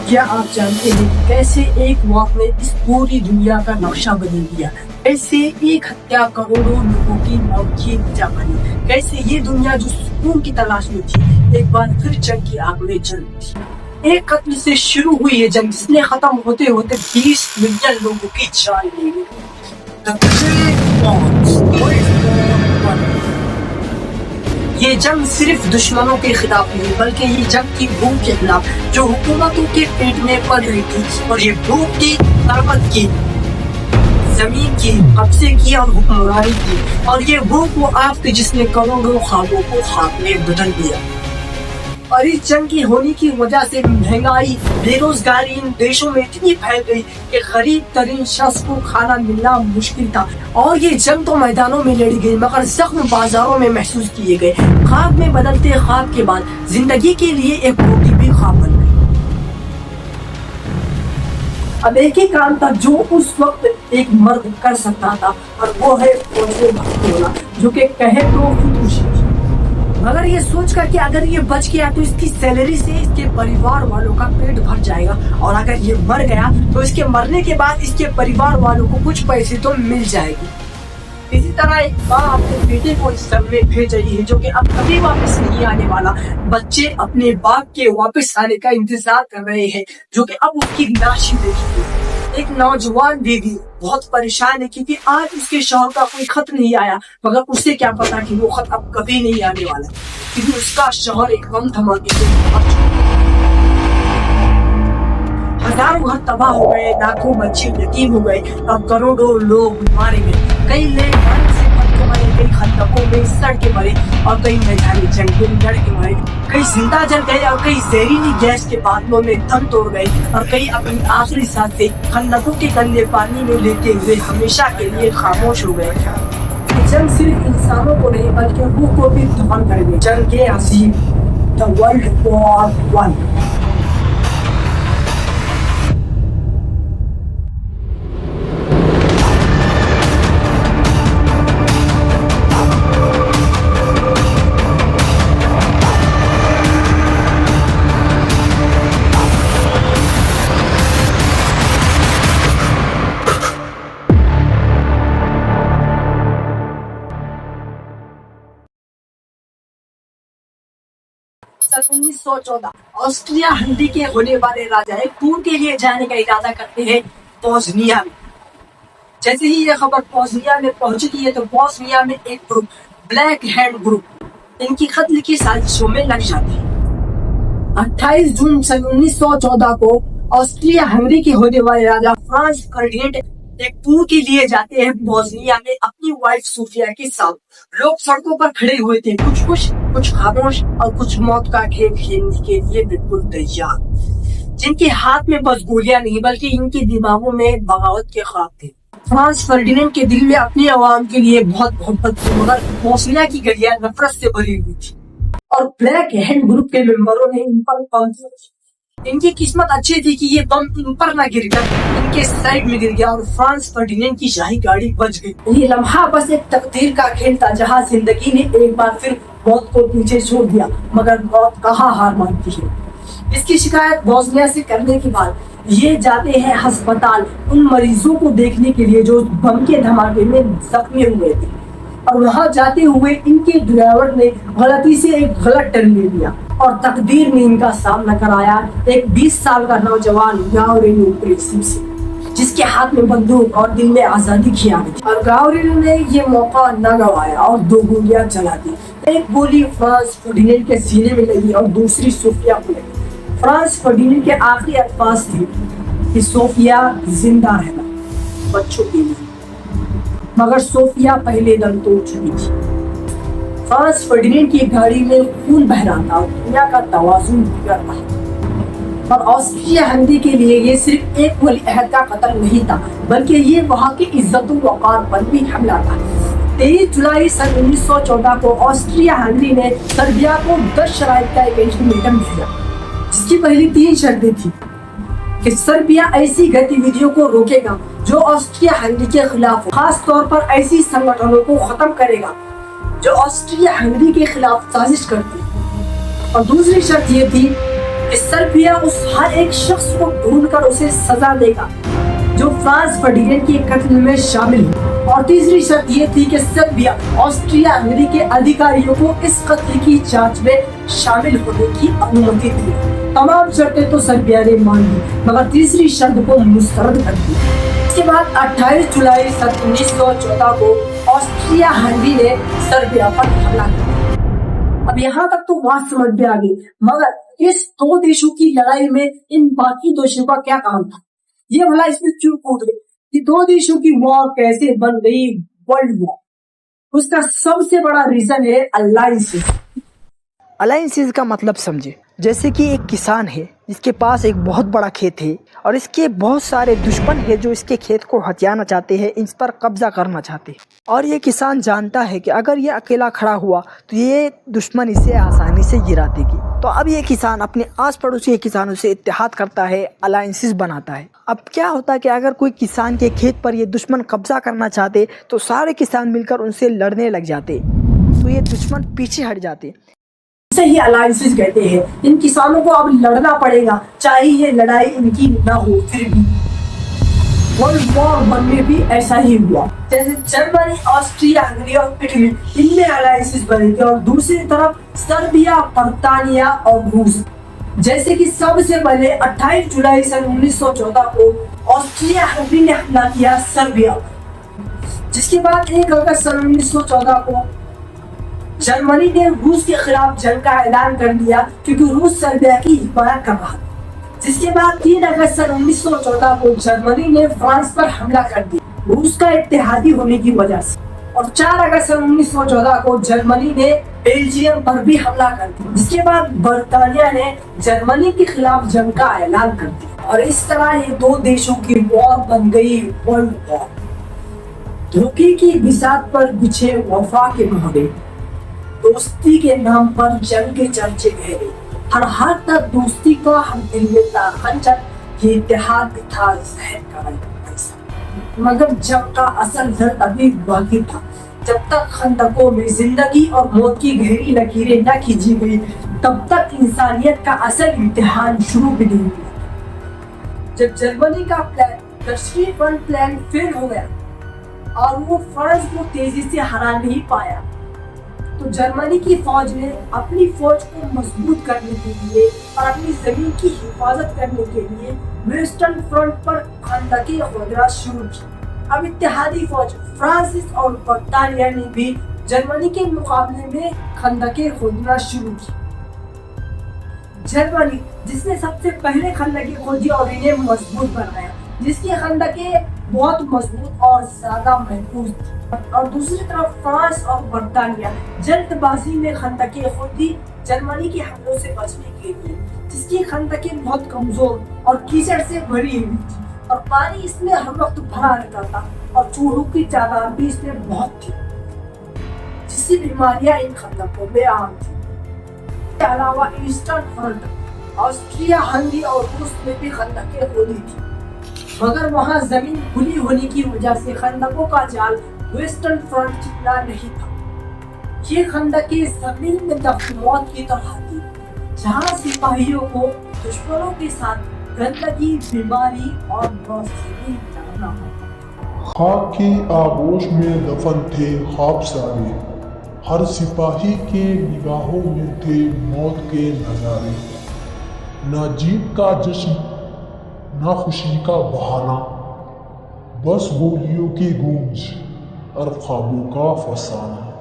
क्या आप जानते हैं कैसे एक वॉक ने इस पूरी दुनिया का नक्शा बदल दिया? कैसे एक हत्या करोड़ों लोगों की मौत की वजह बनी? कैसे ये दुनिया जो सुकून की तलाश में थी एक बार फिर जंग की आग में जल उठी? एक कत्ल से शुरू हुई ये जंग जिसने खत्म होते होते 20 मिलियन लोगों की जान ले ली। The Great Wars, World War I। ये जंग सिर्फ दुश्मनों के खिलाफ नहीं बल्कि ये जंग की भूख के खिलाफ जो हुकूमतों के पेट में पल रही थी, और ये भूख की, ताकत की, जमीन की, कब्जे की और हुक्मरानी की, और ये भूख वो आग थी जिसने करोड़ों ख्वाबों को खाक में बदल दिया। और इस जंग की होने की वजह से महंगाई, बेरोजगारी इन देशों में इतनी फैल गई कि गरीब तरीन शख्स को खाना मिलना मुश्किल था। और ये जंग तो मैदानों में लड़ी गई मगर जख्म बाजारों में महसूस किए गए। ख्वाब में बदलते ख्वाब के बाद जिंदगी के लिए एक रोटी भी ख्वाब बन गई। अब एक ही काम था जो उस वक्त एक मर्द कर सकता था, और वो है फौज में भर्ती होना, जो कि कहे तो खुदकुशी थी। मगर ये सोच कर कि अगर ये बच गया तो इसकी सैलरी से इसके परिवार वालों का पेट भर जाएगा, और अगर ये मर गया तो इसके मरने के बाद इसके परिवार वालों को कुछ पैसे तो मिल जाएगी। इसी तरह एक माँ अपने बेटे को इस जंग में भेज रही है जो कि अब कभी वापस नहीं आने वाला। बच्चे अपने बाप के वापस आने का इंतजार कर रहे हैं जो कि अब उसकी लाश ही देखेंगे। एक नौजवान बीवी बहुत परेशान है क्योंकि आज उसके शौहर का कोई खत नहीं आया, मगर उसे क्या पता कि वो खत अब कभी नहीं आने वाला, क्योंकि उसका शौहर एक बम धमाके से मर चुका। हजारों घर तबाह हो गए, लाखों बच्चे यतीम हो गए, अब करोड़ों लोग मारे गए। कई लोग से फट के मरे, कई खंदकों में सड़ के मरे, और कई मैदानी जंग में लड़ के मरे। कई जिंदा जल गए और कई जहरीली गैस के बादलों में दम तोड़ गए, और कई अपनी आखिरी सांसें खंदकों के गंदे पानी में लेते हुए हमेशा के लिए खामोश हो गए। जंग सिर्फ इंसानों को नहीं बल्कि रूह को भी दफन कर गई। जंग अजीम, द वर्ल्ड वॉर I। सन 1914 ऑस्ट्रिया हंगरी के होने वाले राजा एक टूर के लिए जाने का इरादा करते हैं बोस्निया में। जैसे ही ये खबर बोस्निया में पहुंचती है तो बोस्निया में एक ग्रुप, ब्लैक हैंड ग्रुप, इनकी कत्ल की साजिशों में लग जाती है। 28 जून सन 1914 को ऑस्ट्रिया हंगरी के होने वाले राजा फ्रांस फर्डिनेंड एक टूर के लिए जाते हैं बोस्निया में अपनी वाइफ सोफिया के साथ। लोग सड़कों पर खड़े हुए थे, कुछ खुश, कुछ खामोश, और कुछ मौत का खेल खेलने के लिए बिल्कुल तैयार, जिनके हाथ में बस गोलियां नहीं बल्कि इनके दिमागों में बगावत के ख्वाब थे। फ्रांस फर्डिनेंड के दिल में अपनी आवाम के लिए बहुत मोहब्बत थी, मगर बोस्निया की गलियां नफरत से भरी हुई थी, और ब्लैक हैंड ग्रुप के मेंबरों ने इन पर बम फोड़े। इनकी किस्मत अच्छी थी कि ये बम इन पर न गिर गया, इनके साइड में गिर गया और फ्रांस फर्डिनेंड की शाही गाड़ी बच गई। ये लम्हा बस एक तकदीर का खेल था जहां जिंदगी ने एक बार फिर मौत को पीछे छोड़ दिया, मगर मौत कहाँ हार मानती है। इसकी शिकायत बोस्निया से करने के बाद ये जाते हैं अस्पताल उन मरीजों को देखने के लिए जो बम के धमाके में जख्मी हुए थे, और वहां जाते हुए इनके ड्राइवर ने गलती से एक गलत टर्न ले लिया, और तकदीर ने इनका सामना कराया एक 20 साल का नौजवान गावरिनो प्रिंसिप से, जिसके हाथ में बंदूक और दिल में आजादी की आग थी। और गावरिनो ने ये मौका न गवाया और 2 गोलियां चला दी। एक गोली फ्रांस फर्डिनेंड के सीने में लगी और दूसरी सोफिया को लगी। फ्रांस फर्डिनेंड के आखिरी अल्फाज थे कि सोफिया जिंदा रहना बच्चों के लिए, मगर सोफिया पहले दम तोड़ चुकी थी। फ्रांस फर्डिनेंड की गाड़ी में खून बह रहा था और दुनिया का तवाज़ुन बिगड़ रहा था। और ऑस्ट्रिया हंगरी के लिए ये सिर्फ एक वली अहद का कत्ल नहीं था, बल्कि ये वहाँ की इज्जत वक़ार पर भी हमला था। 23 जुलाई सन 1914 को ऑस्ट्रिया हंगरी ने सर्बिया को 10 शराइत का एक अल्टीमेटम भेजा, जिसकी पहली 3 शर्तें थी कि सर्बिया ऐसी गतिविधियों को रोकेगा जो ऑस्ट्रिया हंगरी के खिलाफ हो, खास तौर पर ऐसी संगठनों को खत्म करेगा जो ऑस्ट्रिया हंगरी के खिलाफ साजिश करती है। और दूसरी शर्त ये थी کہ سربیا اس ہر ایک شخص کو ڈھونڈ کر اسے سزا دے گا جو فرانس فرڈینینڈ کے قتل میں شامل ہو، اور تیسری شرط یہ تھی کہ سربیا آسٹریا ہنگری کے ادھیکاریوں کو اس قتل کی جانچ میں شامل ہونے کی انومتی دی۔ تمام شرطیں تو سربیا نے مان لی، مگر تیسری شرط کو مسترد کر دیا۔ اس کے بعد 28 جولائی 1914 کو آسٹریا ہنگری نے سربیا پر حملہ کیا۔ اب یہاں تک تو بات سمجھ میں آ گئی، مگر اس دو دیشوں کی لڑائی میں ان باقی دیشوں کا کیا کام تھا؟ یہ بھلا اس میں کیوں کود گئے؟ یہ دو دیشوں کی وار کیسے بن گئی ورلڈ وار؟ اس کا سب سے بڑا ریزن ہے الائنسز۔ الائنسز کا مطلب سمجھے، جیسے کہ ایک کسان ہے جس کے پاس ایک بہت بڑا کھیت ہے اور اس کے بہت سارے دشمن ہیں جو اس کے کھیت کو ہتھیانا چاہتے ہیں، اس پر قبضہ کرنا چاہتے ہیں، اور یہ کسان جانتا ہے کہ اگر یہ اکیلا کھڑا ہوا تو یہ دشمن اسے آسانی سے گرا دے گی۔ تو اب یہ کسان اپنے آس پڑوسی کے کسانوں سے اتحاد کرتا ہے، الائنسز بناتا ہے۔ اب کیا ہوتا ہے کہ اگر کوئی کسان کے کھیت پر یہ دشمن قبضہ کرنا چاہتے تو سارے کسان مل کر ان سے لڑنے لگ جاتے، تو یہ دشمن پیچھے ہٹ جاتے۔ اسے ہی الائنسز کہتے ہیں۔ ان کسانوں کو اب لڑنا پڑے گا، چاہے یہ لڑائی ان کی نہ ہو، پھر بھی ورلڈ وار ون میں بھی ایسا ہی ہوا۔ جیسے جرمنی، آسٹریا ہنگری اور اٹلی، ان میں الائنسز بنے تھے، اور دوسری طرف سربیا، برطانیہ اور روس۔ جیسے کہ سب سے پہلے 28 جولائی 1914 کو آسٹریا ہنگری نے حملہ کیا سربیا، جس کے بعد 1 اگست 1914 کو جرمنی نے روس کے خلاف جنگ کا اعلان کر دیا، کیونکہ روس سربیا کی حمایت کر رہا تھا۔ جس کے بعد 3 اگست 1914 کو جرمنی نے فرانس پر حملہ کر دیا روس کا اتحادی ہونے کی وجہ سے، اور 4 اگست 1914 کو جرمنی نے بیلجیم پر بھی حملہ کر دیا، جس کے بعد برطانیہ نے جرمنی کے خلاف جنگ کا اعلان کر دیا، اور اس طرح یہ دو دیشوں کی وار بن گئی ورلڈ وار۔ دھوکے کی بساط پر بچھے وفا کے محرے، دوستی کے نام پر جنگ کے چرچے گہرے، ہر ہاتھ تک دوستی کا ہم دل میں تھا خنجر، یہ اتحاد بھی تھا زہر کا ایسا، مگر جنگ کا اصل درد ابھی باقی تھا۔ جب تک خندقوں میں زندگی اور موت کی گہری لکیریں نہ کھینچی گئی، تب تک انسانیت کا اصل امتحان شروع بھی نہیں ہوا۔ جب جرمنی کا پلان، تشریح فرنٹ پلان فیل ہو گیا اور وہ فرانس کو تیزی سے ہرا نہیں پایا، تو جرمنی کی فوج نے اپنی فوج کو مضبوط کرنے کے لیے اور اپنی زمین کی حفاظت کرنے کے لیے ویسٹرن فرنٹ پر خندقیں کھودنا شروع کی۔ اب اتحادی فوج فرانس اور برطانیہ نے بھی جرمنی کے مقابلے میں خندقیں کھودنا شروع کی۔ جرمنی، جس نے سب سے پہلے خندقیں کھودی اور انہیں مضبوط بنایا، جس کی خندقیں بہت مضبوط اور زیادہ محفوظ تھی، اور دوسری طرف فرانس اور برطانیہ جلد بازی میں خندقیں کھودی جرمنی کے حملوں سے بچنے کے لیے، جس کی خندقیں بہت کمزور اور کیچڑ سے بھری ہوئی تھی، اور پانی اس میں ہر وقت بھرا رہتا تھا، اور چوہوں کی تعداد بھی اس میں بہت تھی، جس سے بیماریاں ان خندقوں میں عام تھی۔ اس کے علاوہ ایسٹرن فرنٹ، آسٹریا ہنگری اور روس میں بھی خندقیں کھودی تھی، مگر وہاں زمین کھلی ہونے کی وجہ سے خندقوں کا جال ویسٹرن فرنٹ جتنا نہیں تھا۔ یہ خندقیں زمین میں دفن موت کی طرح تھی، جہاں سپاہیوں کو دشمنوں کے ساتھ گندگی، بیماری اور موت سے بھی لڑنا ہوتا۔ خاک کی آغوش میں دفن تھے خواب سارے، ہر سپاہی کے نگاہوں میں تھے موت کے نظارے، نہ جیت کا جشن نہ خوشی کا بہانہ، بس گولیوں کی گونج اور خوابوں کا فسانہ۔